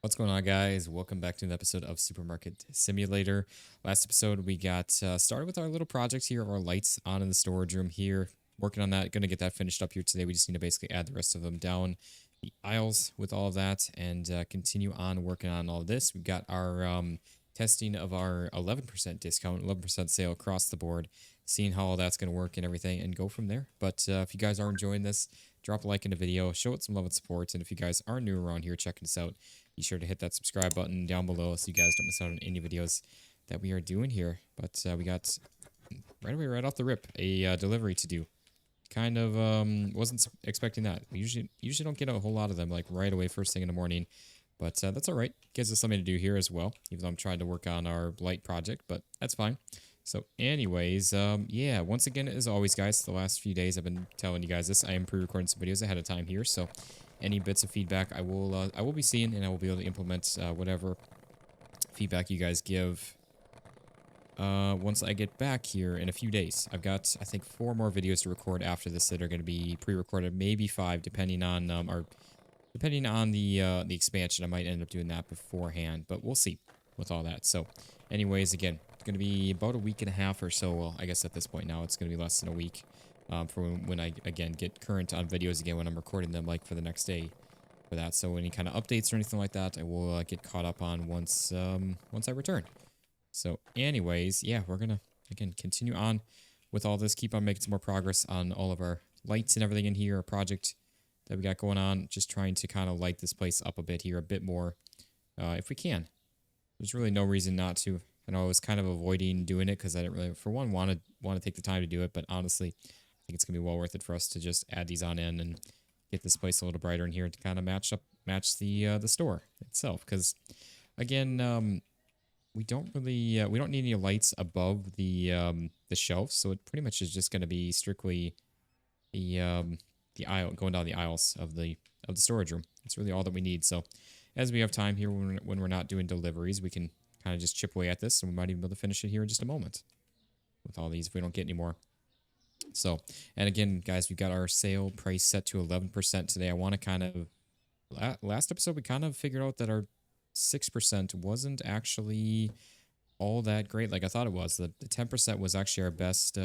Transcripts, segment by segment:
What's going on, guys? Welcome back to an episode of Supermarket Simulator. Last episode, we got started with our little project here of our lights on in the storage room here. Working on that. Going to get that finished up here today. We just need to basically add the rest of them down the aisles with all of that and continue on working on all of this. We've got our testing of our 11% discount, 11% sale across the board, seeing how all that's going to work and everything, and go from there. But if you guys are enjoying this, drop a like in the video, show it some love and support. And if you guys are new around here checking us out, be sure to hit that subscribe button down below so you guys don't miss out on any videos that we are doing here. But we got right off the rip a delivery to do. Kind of wasn't expecting that. We usually don't get a whole lot of them like right away first thing in the morning, but that's all right. Gives us something to do here as well. Even though I'm trying to work on our light project, but that's fine. So anyways, yeah, once again, as always, guys, the last few days I've been telling you guys this. I am pre-recording some videos ahead of time here, so any bits of feedback I will be seeing, and I will be able to implement whatever feedback you guys give once I get back here in a few days. I've got, I think, 4 more videos to record after this that are going to be pre-recorded, maybe 5, depending on the expansion. I might end up doing that beforehand, but we'll see with all that. So, anyways, again, it's going to be about a week and a half or so. Well, I guess at this point now it's going to be less than a week. For when I, again, get current on videos again when I'm recording them, like for the next day for that. So any kind of updates or anything like that, I will get caught up on once I return. So anyways, yeah, we're going to, again, continue on with all this, keep on making some more progress on all of our lights and everything in here, our project that we got going on, just trying to kind of light this place up a bit here, a bit more, if we can. There's really no reason not to. I know I was kind of avoiding doing it because I didn't really, for one, want to take the time to do it, but honestly, I think it's going to be well worth it for us to just add these on in and get this place a little brighter in here to kind of match the store itself. Because, again, we don't really, we don't need any lights above the shelves, so it pretty much is just going to be strictly the aisle, going down the aisles of the storage room. That's really all that we need. So, as we have time here when we're not doing deliveries, we can kind of just chip away at this, and we might even be able to finish it here in just a moment with all these if we don't get any more. So, and again, guys, we've got our sale price set to 11% today. I want to kind of, last episode, we kind of figured out that our 6% wasn't actually all that great like I thought it was. The 10% was actually our best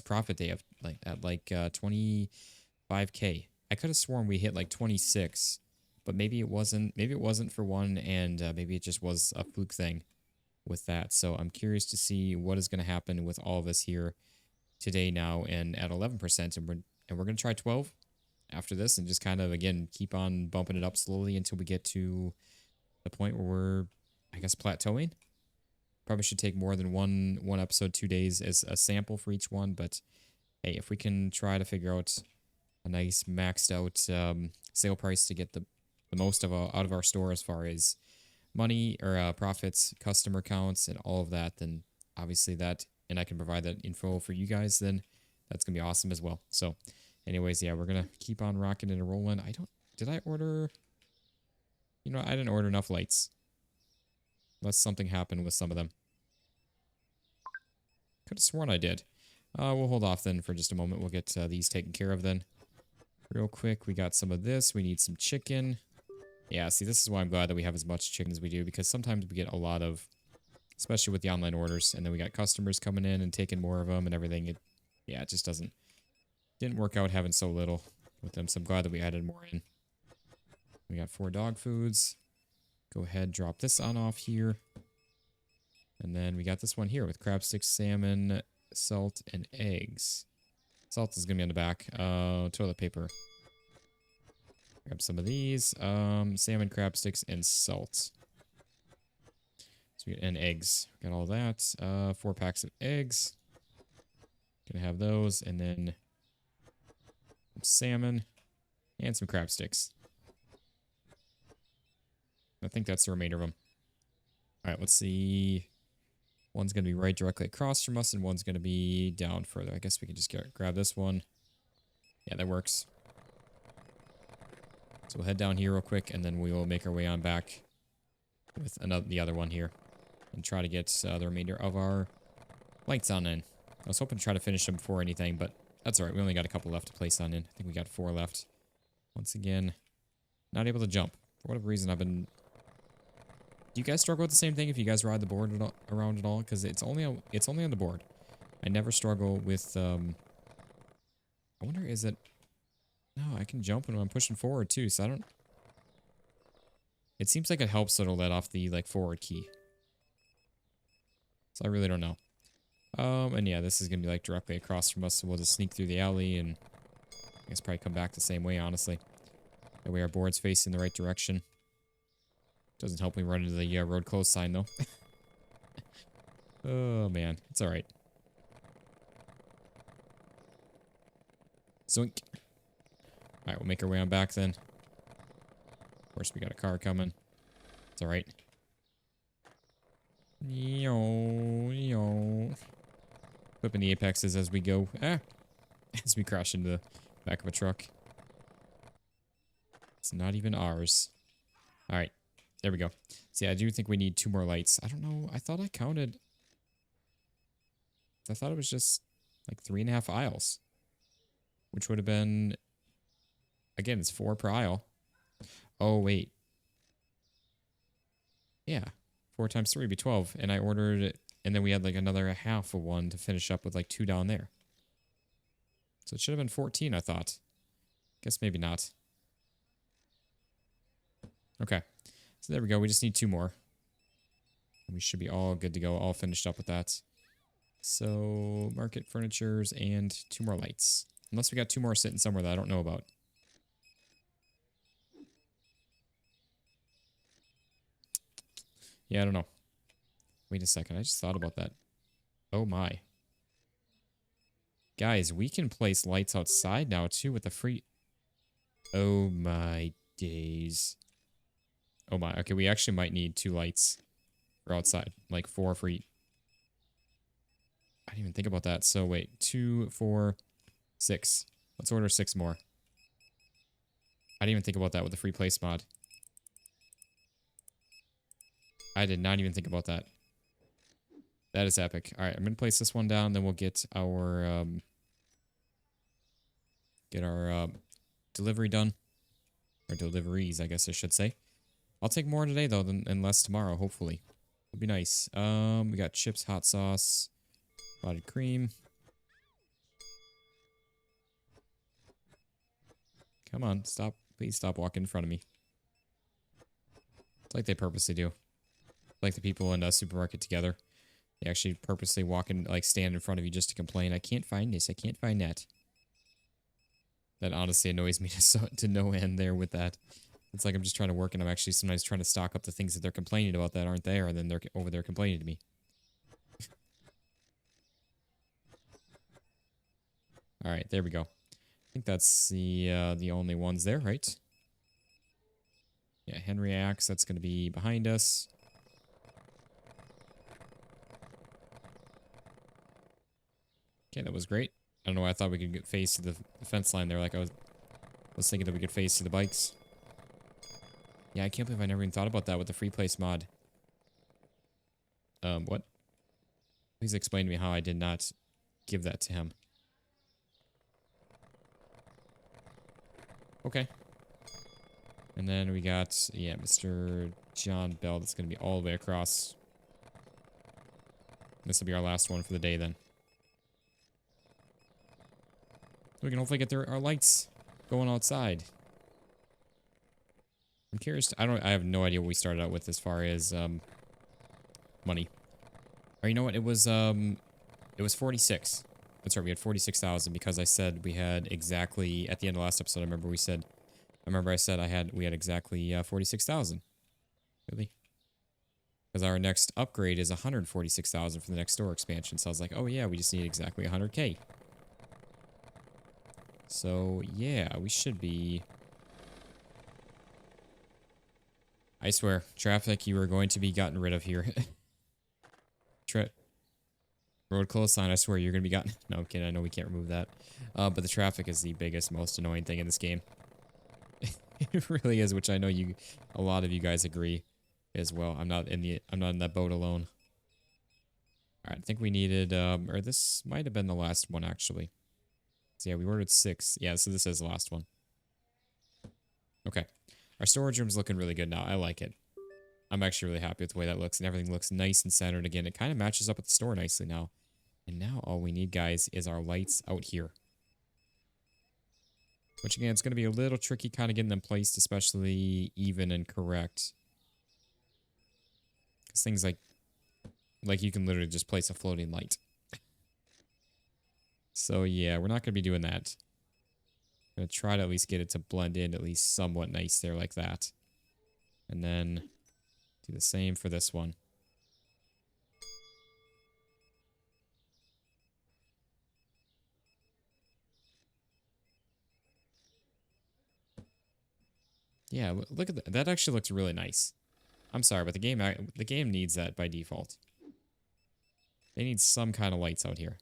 profit day of at 25K. I could have sworn we hit like 26, but maybe it wasn't. Maybe it wasn't for one, and maybe it just was a fluke thing with that. So I'm curious to see what is going to happen with all of us here today now and at 11%, and we're going to try 12 after this and just kind of, again, keep on bumping it up slowly until we get to the point where we're, I guess, plateauing. Probably should take more than one episode, 2 days as a sample for each one, but hey, if we can try to figure out a nice maxed out sale price to get the most out of our store as far as money or profits, customer counts, and all of that, then obviously that, and I can provide that info for you guys, then that's going to be awesome as well. So anyways, yeah, we're going to keep on rocking and rolling. Did I order, I didn't order enough lights. Unless something happened with some of them. Could have sworn I did. We'll hold off then for just a moment. We'll get these taken care of then. Real quick, we got some of this. We need some chicken. Yeah, see, this is why I'm glad that we have as much chicken as we do, because sometimes we get a lot of, especially with the online orders, and then we got customers coming in and taking more of them and everything. It just didn't work out having so little with them, so I'm glad that we added more in. We got 4 dog foods. Go ahead, drop this on off here. And then we got this one here with crab sticks, salmon, salt, and eggs. Salt is going to be on the back. Toilet paper. Grab some of these. Salmon, crab sticks, and salt. And eggs. Got all that. 4 packs of eggs. Gonna have those. And then some salmon and some crab sticks. I think that's the remainder of them. All right, let's see. One's going to be right directly across from us, and one's going to be down further. I guess we can just grab this one. Yeah, that works. So we'll head down here real quick, and then we will make our way on back with the other one here and try to get the remainder of our lights on in. I was hoping to try to finish them before anything, but that's all right. We only got a couple left to place on in. I think we got 4 left. Once again, not able to jump For whatever reason, I've been... Do you guys struggle with the same thing if you guys ride the board around at all? Because it's only on the board. I never struggle with... I wonder, is it... No, I can jump when I'm pushing forward, too, so I don't... It seems like it helps so it'll let off the, like, forward key. So I really don't know. And yeah, this is going to be, like, directly across from us, so we'll just sneak through the alley and I guess probably come back the same way, honestly. That way our board's facing the right direction. Doesn't help me run into the road closed sign, though. Oh, man. It's alright. Zoink. Alright, we'll make our way on back then. Of course, we got a car coming. It's alright. Flipping the apexes as we go. As we crash into the back of a truck. It's not even ours. Alright. There we go. See, I do think we need 2 more lights. I don't know. I thought I counted. I thought it was just like 3.5 aisles. Which would have been... Again, it's 4 per aisle. Oh, wait. Yeah. 4 times 3 would be 12. And I ordered it. And then we had like another half of one to finish up with like 2 down there. So it should have been 14, I thought. Guess maybe not. Okay. So there we go. We just need 2 more. We should be all good to go. All finished up with that. So, market furnitures and 2 more lights. Unless we got 2 more sitting somewhere that I don't know about. Yeah, I don't know. Wait a second. I just thought about that. Oh my. Guys, we can place lights outside now too with the free... Oh my days. Oh my. Okay, we actually might need 2 lights for outside. Like 4 for each. I didn't even think about that. So wait. 2, 4, 6. Let's order 6 more. I didn't even think about that with the free place mod. I did not even think about that. That is epic. All right, I'm gonna place this one down. Then we'll get our delivery done, or deliveries, I guess I should say. I'll take more today though and less tomorrow. Hopefully, it'll be nice. We got chips, hot sauce, spotted cream. Come on, stop! Please stop walking in front of me. It's like they purposely do. Like the people in a supermarket together. They actually purposely walk and like stand in front of you just to complain. I can't find this. I can't find that. That honestly annoys me to no end there with that. It's like I'm just trying to work and I'm actually sometimes trying to stock up the things that they're complaining about that aren't there, and then they're over there complaining to me. All right, there we go. I think that's the only ones there, right? Yeah, Henry Axe. That's going to be behind us. Okay, that was great. I don't know why I thought we could get phase to the fence line there. Like I was thinking that we could phase to the bikes. Yeah, I can't believe I never even thought about that with the free place mod. What? Please explain to me how I did not give that to him. Okay. And then we got, yeah, Mr. John Bell. That's going to be all the way across. This will be our last one for the day then. We can hopefully get our lights going outside. I'm curious. I have no idea what we started out with as far as money. Or you know what? It was 46. That's right. We had 46,000 because I said we had exactly at the end of last episode. I remember I said we had exactly 46,000. Really? Because our next upgrade is 146,000 for the next store expansion. So I was like, oh yeah, we just need exactly 100K. So, yeah, we should be... I swear, traffic, you are going to be gotten rid of here. Road closed sign, I swear, you're going to be gotten... No, I'm kidding, I know we can't remove that. But the traffic is the biggest, most annoying thing in this game. It really is, which I know a lot of you guys agree as well. I'm not in that boat alone. Alright, I think we needed, or this might have been the last one, actually. So yeah, we ordered 6. Yeah, so this is the last one. Okay. Our storage room's looking really good now. I like it. I'm actually really happy with the way that looks, and everything looks nice and centered again. It kind of matches up with the store nicely now. And now all we need, guys, is our lights out here. Which, again, it's going to be a little tricky kind of getting them placed, especially even and correct. Because things like you can literally just place a floating light. So, yeah, we're not going to be doing that. I'm going to try to at least get it to blend in at least somewhat nice there like that. And then do the same for this one. Yeah, look at that. That actually looks really nice. I'm sorry, but the game needs that by default. They need some kind of lights out here.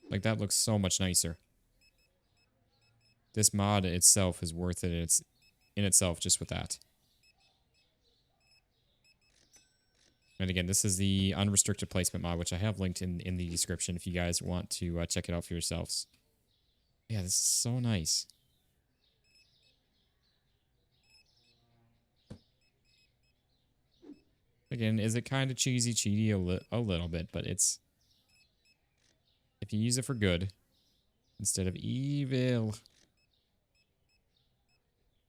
Like, that looks so much nicer. This mod itself is worth it in itself just with that. And again, this is the Unrestricted Placement mod, which I have linked in the description if you guys want to check it out for yourselves. Yeah, this is so nice. Again, is it kind of cheesy a little bit, but it's... If you use it for good, instead of evil,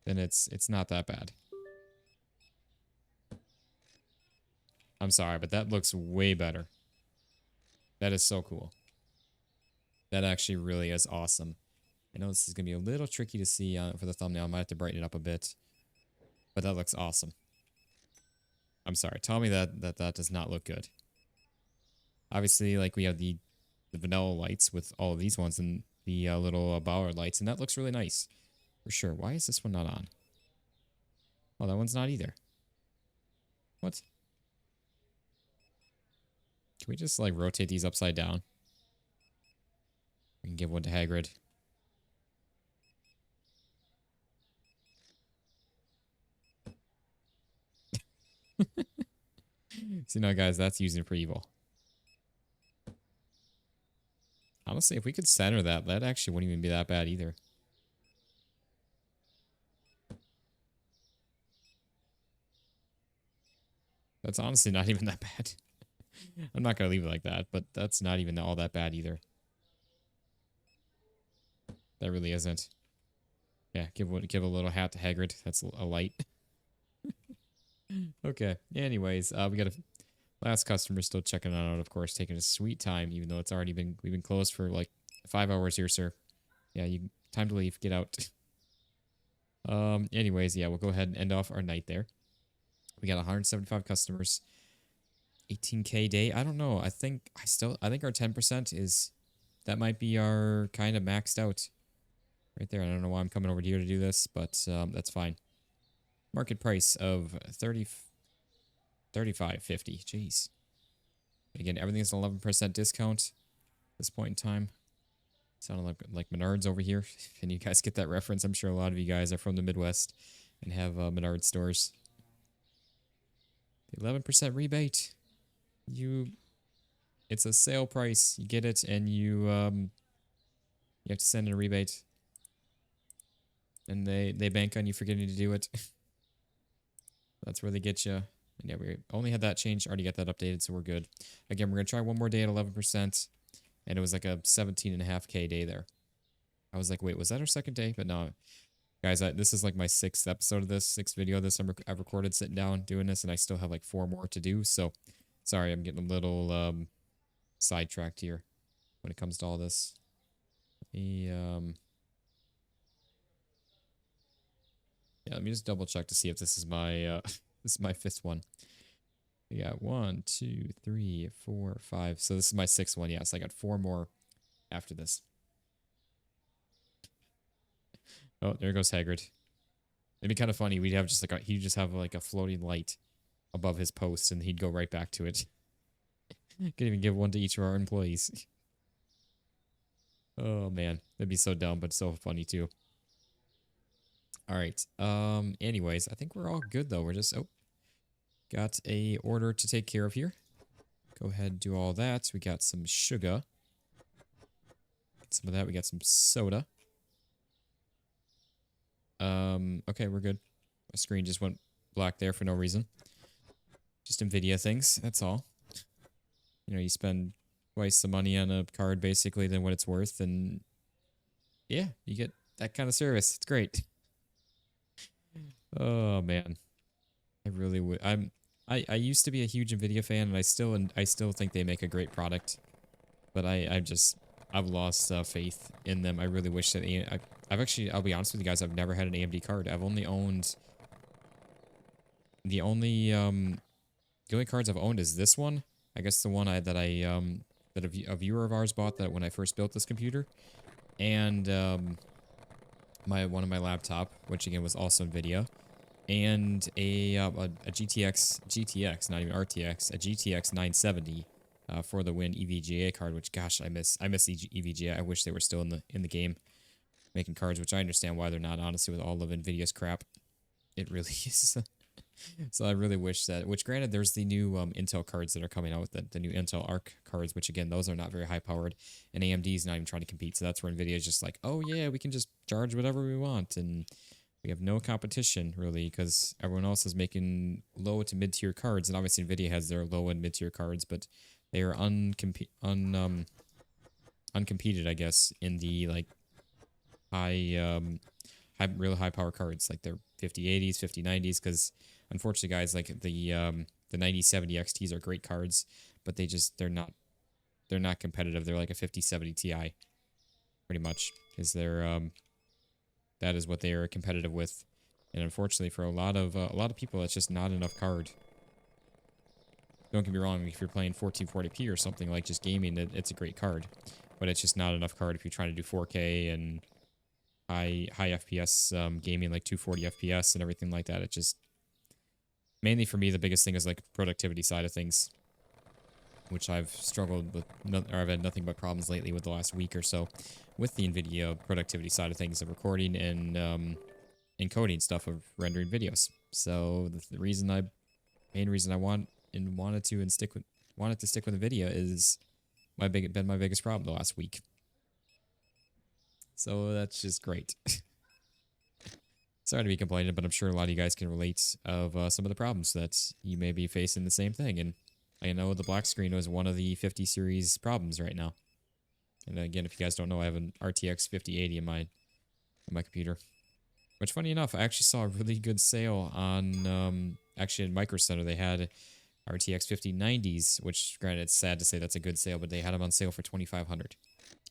then it's not that bad. I'm sorry, but that looks way better. That is so cool. That actually really is awesome. I know this is going to be a little tricky to see for the thumbnail. I might have to brighten it up a bit. But that looks awesome. I'm sorry. Tell me that does not look good. Obviously, like, we have the vanilla lights with all of these ones and the little bower lights. And that looks really nice. For sure. Why is this one not on? Oh, that one's not either. What? Can we just, like, rotate these upside down? We can give one to Hagrid. See, now, guys, that's using it for evil. Honestly, if we could center that actually wouldn't even be that bad either. That's honestly not even that bad. I'm not going to leave it like that, but that's not even all that bad either. That really isn't. Yeah, give a little hat to Hagrid. That's a light. Okay. Anyways, we got a last customer still checking out, of course, taking a sweet time, even though it's already been we've been closed for like 5 hours here, sir. Yeah, time to leave. Get out. Anyways, yeah, we'll go ahead and end off our night there. We got 175 customers. 18K day. I don't know. I think our 10% is that might be our kind of maxed out right there. I don't know why I'm coming over here to do this, but that's fine. Market price of 35.50. Jeez. Again, everything's an 11% discount at this point in time. Sounded like Menards over here. And you guys get that reference. I'm sure a lot of you guys are from the Midwest and have Menards stores. The 11% rebate. It's a sale price. You get it, and you have to send in a rebate. And they bank on you forgetting to do it. That's where they get you. And yeah, we only had that change. Already got that updated, so we're good. Again, we're going to try one more day at 11%. And it was like a 17.5K day there. I was like, wait, was that our second day? But no. Guys, this is like my 6th episode of this, 6th video of this I've recorded sitting down doing this. And I still have like 4 more to do. So, sorry, I'm getting a little sidetracked here when it comes to all this. Yeah, let me just double check to see if this is my this is my 5th one. We got 1, 2, 3, 4, 5. So this is my 6th one. Yeah, so I got 4 more after this. Oh, there goes Hagrid. It'd be kind of funny. We'd have just like he'd just have like a floating light above his post, and he'd go right back to it. Could even give one to each of our employees. Oh man, that'd be so dumb, but so funny too. All right. Anyways, I think we're all good though. We're just got a order to take care of here. Go ahead and do all that. We got some sugar. some of that. We got some soda. Okay, we're good. My screen just went black there for no reason. Just NVIDIA things, that's all. You know, you spend twice the money on a card basically than what it's worth, and yeah, you get that kind of service. It's great. Oh man, I really would. I used to be a huge NVIDIA fan, and I still think they make a great product. But I've lost faith in them. I really wish that I've actually, I'll be honest with you guys, I've never had an AMD card. I've only owned the only cards I've owned is this one. I guess the one that a viewer of ours bought that when I first built this computer, and one of my laptop, which again was also NVIDIA, and a GTX, not even RTX, a GTX 970 for the Win EVGA card. Which, gosh, I miss EVGA. I wish they were still in the game making cards, which I understand why they're not. Honestly, with all of NVIDIA's crap, it really is. So I really wish that, which granted, there's the new Intel cards that are coming out with the new Intel Arc cards, which again, those are not very high powered, and AMD's not even trying to compete. So that's where NVIDIA is just like, oh yeah, we can just charge whatever we want, and we have no competition really, because everyone else is making low to mid tier cards, and obviously NVIDIA has their low and mid tier cards, but they are uncompeted, I guess, in the like real high power cards, like their 5080s, 5090s, because unfortunately, guys, like the 9070 XTs are great cards, but they're not competitive. They're like a 5070 Ti, pretty much, because that is what they are competitive with, and unfortunately for a lot of people, it's just not enough card. Don't get me wrong, if you're playing 1440p or something, like just gaming, it's a great card, but it's just not enough card if you're trying to do 4K and high FPS gaming, like 240 FPS and everything like that. It just, mainly for me, the biggest thing is like productivity side of things, which I've struggled with, or I've had nothing but problems lately with the last week or so with the NVIDIA productivity side of things, of recording and encoding stuff, of rendering videos. So the main reason I wanted to stick with NVIDIA is been my biggest problem the last week. So that's just great. Sorry to be complaining, but I'm sure a lot of you guys can relate of some of the problems that you may be facing the same thing. And I know the black screen was one of the 50 series problems right now. And again, if you guys don't know, I have an RTX 5080 in my computer. Which, funny enough, I actually saw a really good sale on, actually in Micro Center, they had RTX 5090s, which granted, it's sad to say that's a good sale, but they had them on sale for $2,500,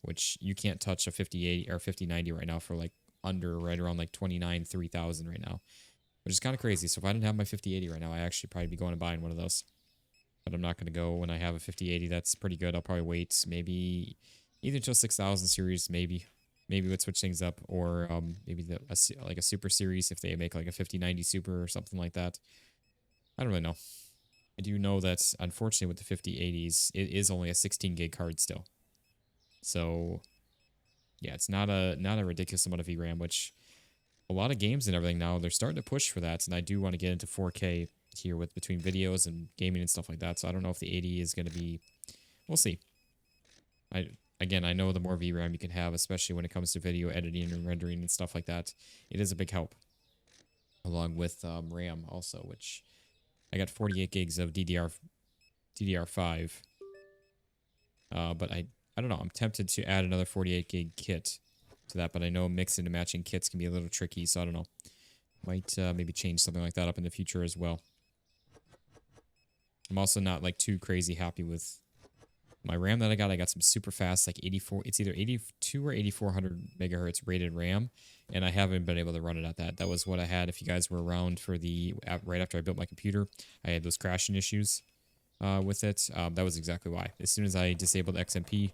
which you can't touch a 5080 or 5090 right now for like right around like 3,000 right now, which is kind of crazy. So if I didn't have my 5080 right now, I actually probably be going and buying one of those. But I'm not going to go when I have a 5080. That's pretty good. I'll probably wait maybe either until 6000 series, maybe we'd switch things up, or maybe like a super series if they make like a 5090 super or something like that. I don't really know. I do know that unfortunately with the 5080s, it is only a 16 gig card still. So yeah, it's not a ridiculous amount of VRAM, which a lot of games and everything now, they're starting to push for that. And I do want to get into 4K here with between videos and gaming and stuff like that. So I don't know if the 80 is going to be, we'll see. Again, I know the more VRAM you can have, especially when it comes to video editing and rendering and stuff like that, it is a big help. Along with RAM also, which I got 48 gigs of DDR5. But I don't know. I'm tempted to add another 48 gig kit to that, but I know mixing and matching kits can be a little tricky, so I don't know. Might maybe change something like that up in the future as well. I'm also not like too crazy happy with my RAM that I got. I got some super fast, like 84. It's either 82 or 8400 megahertz rated RAM, and I haven't been able to run it at that. That was what I had. If you guys were around for right after I built my computer, I had those crashing issues with it. That was exactly why. As soon as I disabled XMP,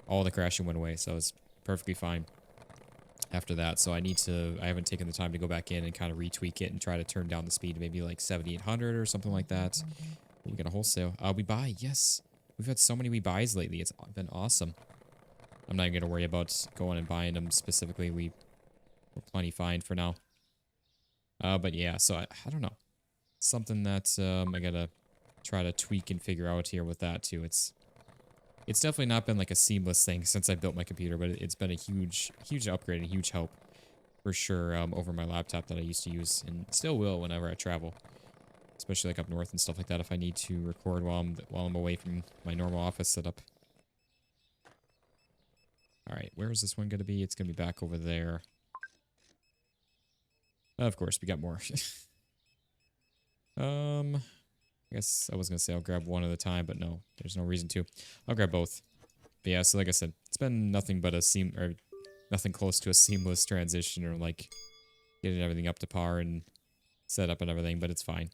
all the crashing went away, so it was perfectly fine after that. So I haven't taken the time to go back in and kind of retweak it and try to turn down the speed to maybe like 7800 or something like that. We got a wholesale. We buy, yes. We've had so many we buys lately. It's been awesome. I'm not even going to worry about going and buying them specifically. We're plenty fine for now. But yeah, so I don't know. Something that I got to try to tweak and figure out here with that too. It's It's definitely not been like a seamless thing since I built my computer, but it's been a huge upgrade, a huge help for sure over my laptop that I used to use and still will whenever I travel, especially like up north and stuff like that if I need to record while I'm away from my normal office setup. All right, where is this one going to be? It's going to be back over there. Of course, we got more. I guess I was going to say I'll grab one at a time, but no, there's no reason to. I'll grab both. But yeah, so like I said, it's been nothing but nothing close to a seamless transition or like getting everything up to par and set up and everything, but it's fine.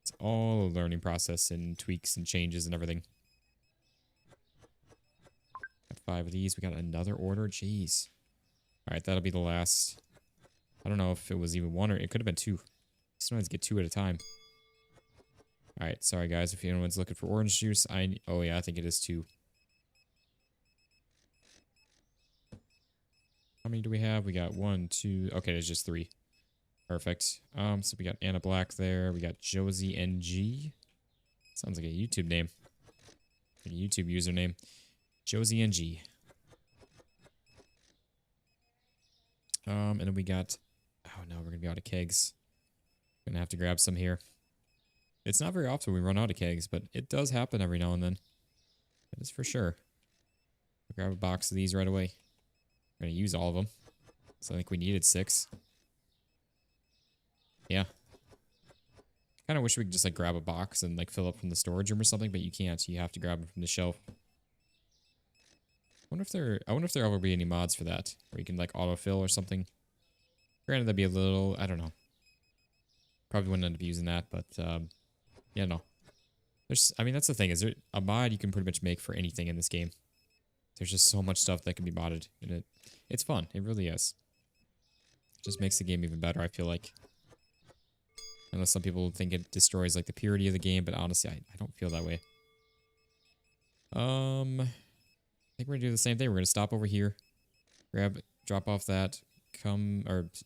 It's all a learning process and tweaks and changes and everything. Got 5 of these. We got another order. Jeez. All right, that'll be the last. I don't know if it was even 1 or it could have been 2. Sometimes get 2 at a time. All right, sorry guys if anyone's looking for orange juice. Oh yeah, I think it is 2. How many do we have? We got 1, 2. Okay, there's just 3. Perfect. So we got Anna Black there. We got Josie NG. Sounds like a YouTube name. Like a YouTube username. Josie NG. And then we got... Oh no, we're gonna be out of kegs. Gonna have to grab some here. It's not very often we run out of kegs, but it does happen every now and then. That is for sure. I'll grab a box of these right away. We're gonna use all of them. So I think we needed 6. Yeah. Kind of wish we could just like grab a box and like fill up from the storage room or something, but you can't. You have to grab them from the shelf. I wonder if there ever be any mods for that, where you can like autofill or something. Granted, that'd be a little, I don't know. Probably wouldn't end up using that, but yeah, no. I mean, that's the thing. Is there a mod you can pretty much make for anything in this game? There's just so much stuff that can be modded, and it's fun. It really is. It just makes the game even better, I feel like. I know some people think it destroys like the purity of the game, but honestly, I don't feel that way. I think we're gonna do the same thing. We're gonna stop over here, drop off that,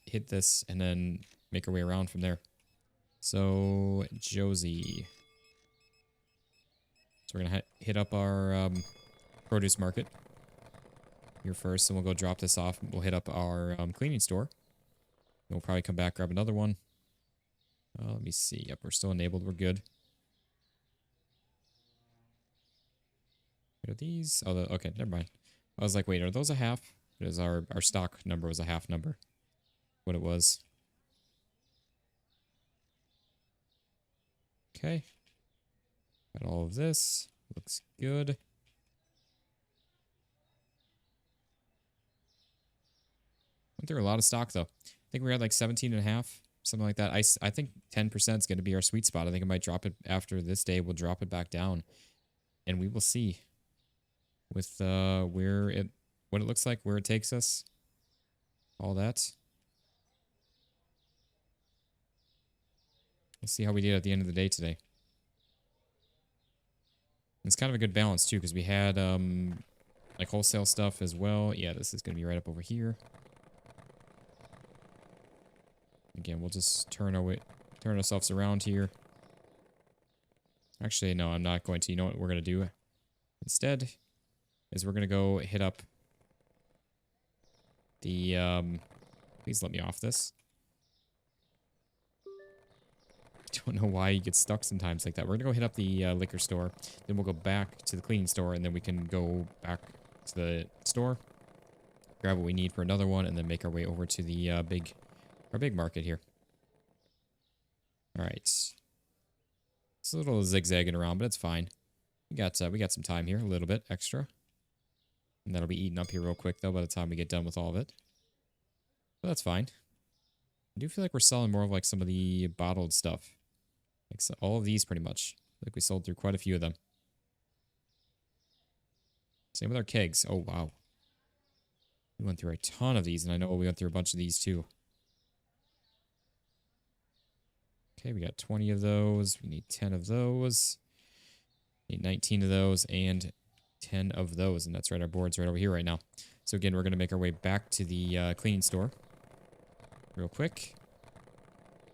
hit this, and then make our way around from there. So Josie. So we're gonna hit up our produce market here first, and we'll go drop this off. We'll hit up our cleaning store. And we'll probably come back, grab another one. Let me see. Yep, we're still enabled. We're good. What are these? Oh, okay, never mind. I was like, wait, are those a half? Because our stock number was a half number. What it was. Okay. Got all of this. Looks good. Went through a lot of stock, though. I think we had like 17 and a half. Something like that. I think 10% is going to be our sweet spot. I think I might drop it after this day. We'll drop it back down. And we will see with what it looks like, where it takes us. All that. We'll see how we did at the end of the day today. It's kind of a good balance, too, because we had like wholesale stuff as well. Yeah, this is going to be right up over here. Again, we'll just turn ourselves around here. Actually, no, I'm not going to. You know what we're going to do? Instead, is we're going to go hit up the, please let me off this. I don't know why you get stuck sometimes like that. We're going to go hit up the liquor store. Then we'll go back to the cleaning store, and then we can go back to the store, grab what we need for another one, and then make our way over to the our big market here. All right. It's a little zigzagging around, but it's fine. We got some time here, a little bit extra. And that'll be eaten up here real quick, though, by the time we get done with all of it. But that's fine. I do feel like we're selling more of like some of the bottled stuff. Like all of these pretty much. Like we sold through quite a few of them. Same with our kegs. Oh, wow. We went through a ton of these, and I know we went through a bunch of these too. Okay, we got 20 of those. We need 10 of those. We need 19 of those and 10 of those. And that's right, our board's right over here right now. So again, we're going to make our way back to the cleaning store real quick.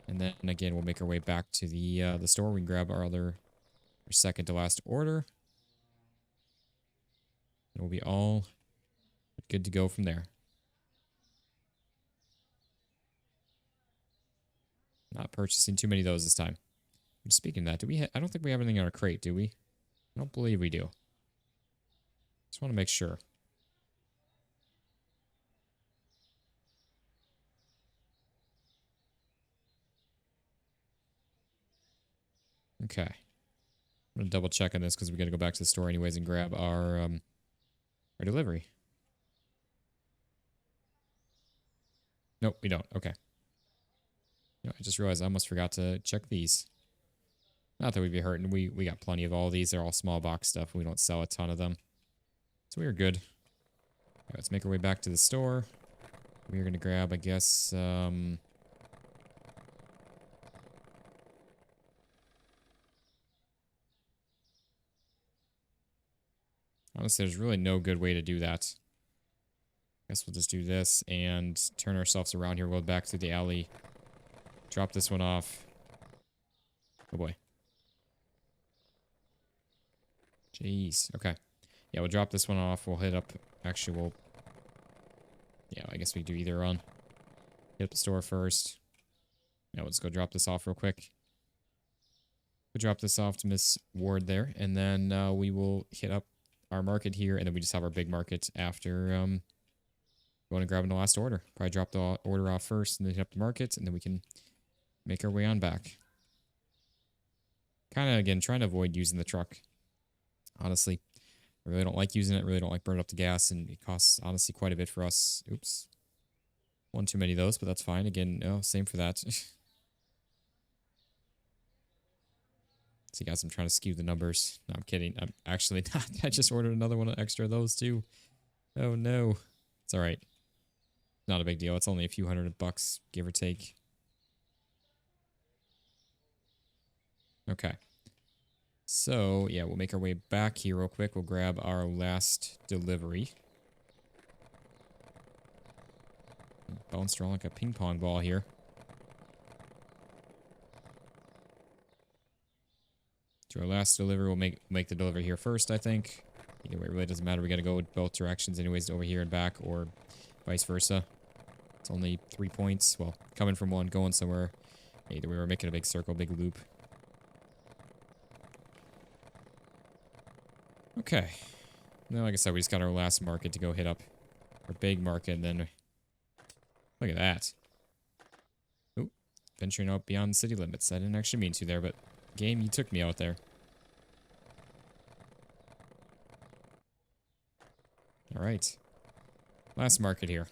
And then again, we'll make our way back to the store. We can grab our second to last order. We'll be all good to go from there. Not purchasing too many of those this time. Speaking of that, do we? I don't think we have anything in our crate, do we? I don't believe we do. Just want to make sure. Okay. I'm gonna double check on this because we got to go back to the store anyways and grab our delivery. Nope, we don't. Okay. No, I just realized I almost forgot to check these. Not that we'd be hurting. We got plenty of all these. They're all small box stuff. We don't sell a ton of them. So we are good. Right, let's make our way back to the store. We're going to grab, I guess, honestly, there's really no good way to do that. I guess we'll just do this and turn ourselves around here. We'll go back through the alley. Drop this one off. Oh boy. Jeez. Okay. Yeah, we'll drop this one off. We'll hit up... Actually, we'll... Yeah, I guess we do either on. Hit up the store first. Yeah, let's go drop this off real quick. We'll drop this off to Miss Ward there. And then we will hit up our market here. And then we just have our big market after going and grabbing the last order. Probably drop the order off first and then hit up the market. And then we can make our way on back. Kind of, again, trying to avoid using the truck. Honestly, I really don't like using it. Really don't like burning up the gas, and it costs honestly quite a bit for us. Oops, one too many of those, but that's fine. Again, no, same for that. See, guys, I'm trying to skew the numbers. No, I'm kidding. I'm actually not. I just ordered another one extra of those too. Oh no, it's all right. Not a big deal. It's only a few $100, give or take. Okay. So, yeah, we'll make our way back here real quick. We'll grab our last delivery. Bounced around like a ping pong ball here. To our last delivery, we'll make the delivery here first, I think. Either way, it really doesn't matter. We got to go both directions anyways, over here and back, or vice versa. It's only 3 points. Well, coming from one, going somewhere. Either way, we're making a big circle, big loop. Okay. Now, like I said, we just got our last market to go hit up. Our big market, and then... Look at that. Oop. Venturing out beyond city limits. I didn't actually mean to there, but... Game, you took me out there. Alright. Last market here.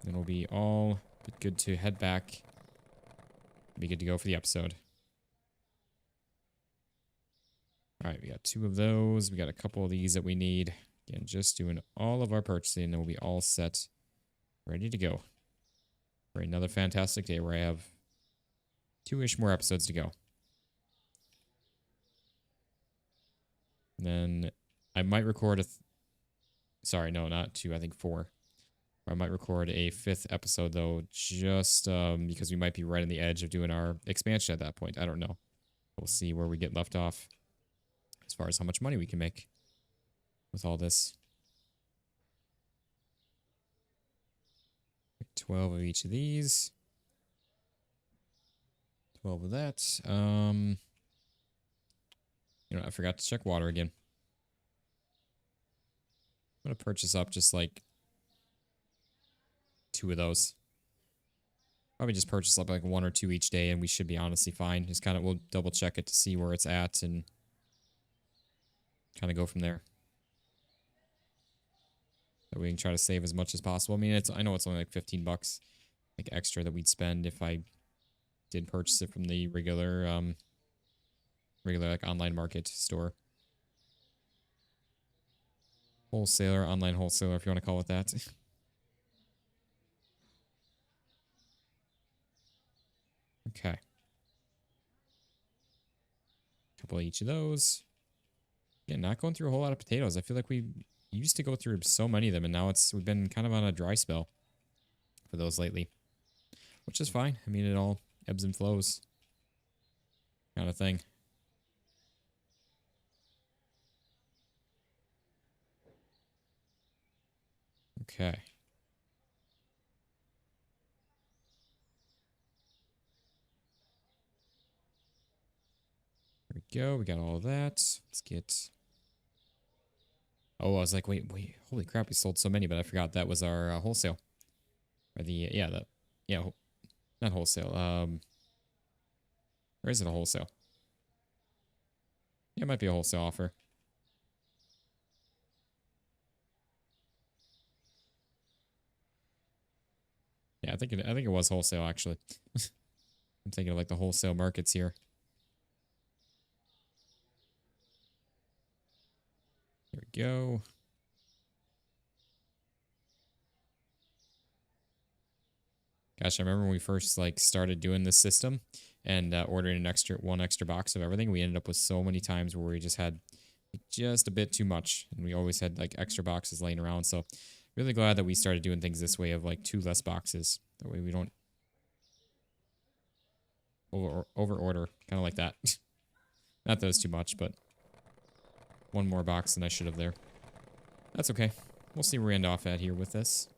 Then we'll be all good to head back. Be good to go for the episode. Alright, we got 2 of those. We got a couple of these that we need. Again, just doing all of our purchasing, and we'll be all set. Ready to go. For another fantastic day where I have 2-ish more episodes to go. And then I might record a... Sorry, no, not 2. I think 4. I might record a 5th episode, though, just because we might be right on the edge of doing our expansion at that point. I don't know. We'll see where we get left off as far as how much money we can make with all this. 12 of each of these. 12 of that. You know, I forgot to check water again. I'm going to purchase up just like 2 of those. Probably just purchase up like 1 or 2 each day, and we should be honestly fine. Just kind of, we'll double check it to see where it's at and kind of go from there. That we can try to save as much as possible. I mean, I know it's only like $15 like extra that we'd spend if I did purchase it from the regular like online market store. Wholesaler, online wholesaler, if you want to call it that. Okay. Couple of each of those. Yeah, not going through a whole lot of potatoes. I feel like we used to go through so many of them, and now we've been kind of on a dry spell for those lately. Which is fine. I mean, it all ebbs and flows kind of thing. Okay. There we go. We got all of that. Let's get... Oh, I was like, wait. Holy crap, we sold so many, but I forgot that was our wholesale. Or the, yeah, not wholesale. Or is it a wholesale? Yeah, it might be a wholesale offer. Yeah, I think it was wholesale, actually. I'm thinking of like the wholesale markets here. There we go. Gosh, I remember when we first like started doing this system and ordering one extra box of everything. We ended up with so many times where we just had just a bit too much, and we always had like extra boxes laying around. So really glad that we started doing things this way of like 2 less boxes. That way we don't over order, kind of like that. Not that it's too much, but one more box than I should have there. That's okay. We'll see where we end off at here with this.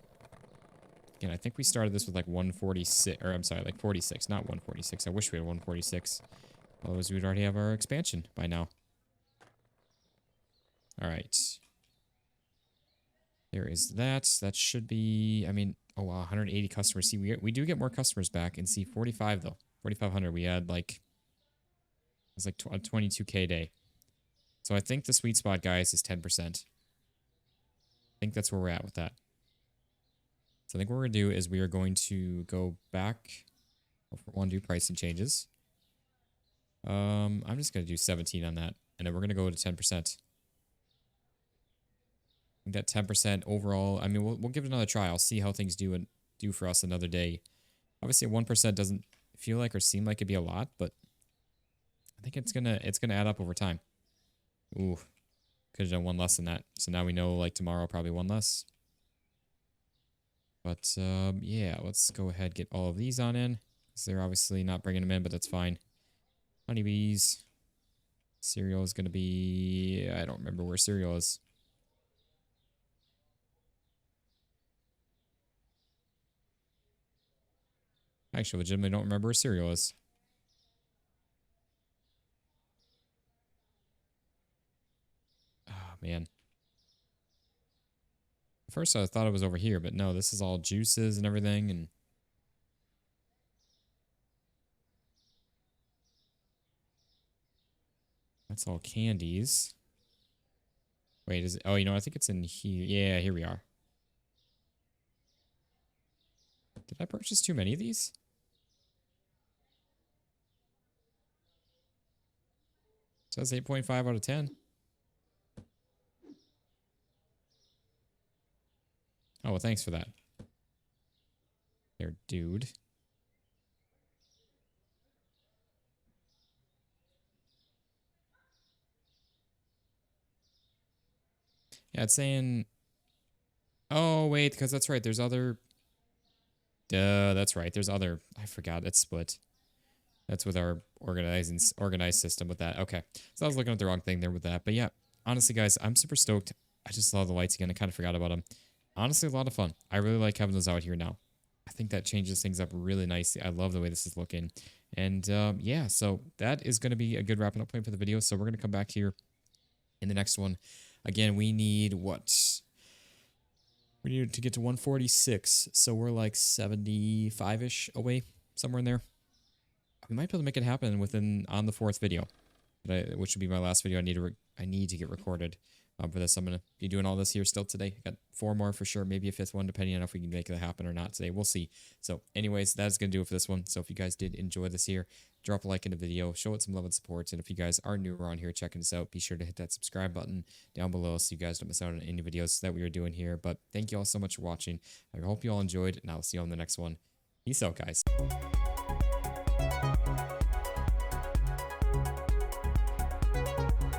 Again, I think we started this with like 146, or I'm sorry, like 46, not 146. I wish we had 146. Otherwise, we'd already have our expansion by now. All right. There is that. That should be, I mean, oh wow, 180 customers. See, we do get more customers back, and see, 45 though. 4,500. We had like, it's like a 22K day. So I think the sweet spot, guys, is 10%. I think that's where we're at with that. So I think what we're going to do is we are going to go back. If we want to do pricing changes. I'm just going to do 17 on that. And then we're going to go to 10%. I think that 10% overall, I mean, we'll give it another try. I'll see how things do for us another day. Obviously, 1% doesn't feel like or seem like it'd be a lot, but I think it's gonna add up over time. Ooh, could have done one less than that. So now we know, like, tomorrow probably one less. But, yeah, let's go ahead and get all of these on in. Because they're obviously not bringing them in, but that's fine. Honeybees. Cereal is going to be... I don't remember where cereal is. Actually, legitimately don't remember where cereal is. Oh, man. At first I thought it was over here, but no, this is all juices and everything, and... That's all candies. Wait, is it... Oh, you know, I think it's in here. Yeah, here we are. Did I purchase too many of these? It says 8.5 out of 10. Oh, well, thanks for that. There, dude. Yeah, it's saying... Oh, wait, because that's right. There's other... Duh, that's right. There's other... I forgot. It's split. That's with our organized system with that. Okay. So I was looking at the wrong thing there with that. But yeah, honestly, guys, I'm super stoked. I just love the lights again. I kind of forgot about them. Honestly, a lot of fun. I really like having those out here now. I think that changes things up really nicely. I love the way this is looking. And yeah, so that is going to be a good wrapping up point for the video. So we're going to come back here in the next one. Again, we need what? We need to get to 146. So we're like 75-ish away, somewhere in there. We might be able to make it happen on the 4th video, which would be my last video. I need to get recorded for this. I'm gonna be doing all this here still today. I got 4 more for sure, maybe a 5th one, depending on if we can make it happen or not today. We'll see. So, anyways, that's gonna do it for this one. So, if you guys did enjoy this here, drop a like in the video, show it some love and support. And if you guys are new around here checking us out, be sure to hit that subscribe button down below so you guys don't miss out on any videos that we are doing here. But thank you all so much for watching. I hope you all enjoyed, and I'll see you on the next one. Peace out, guys.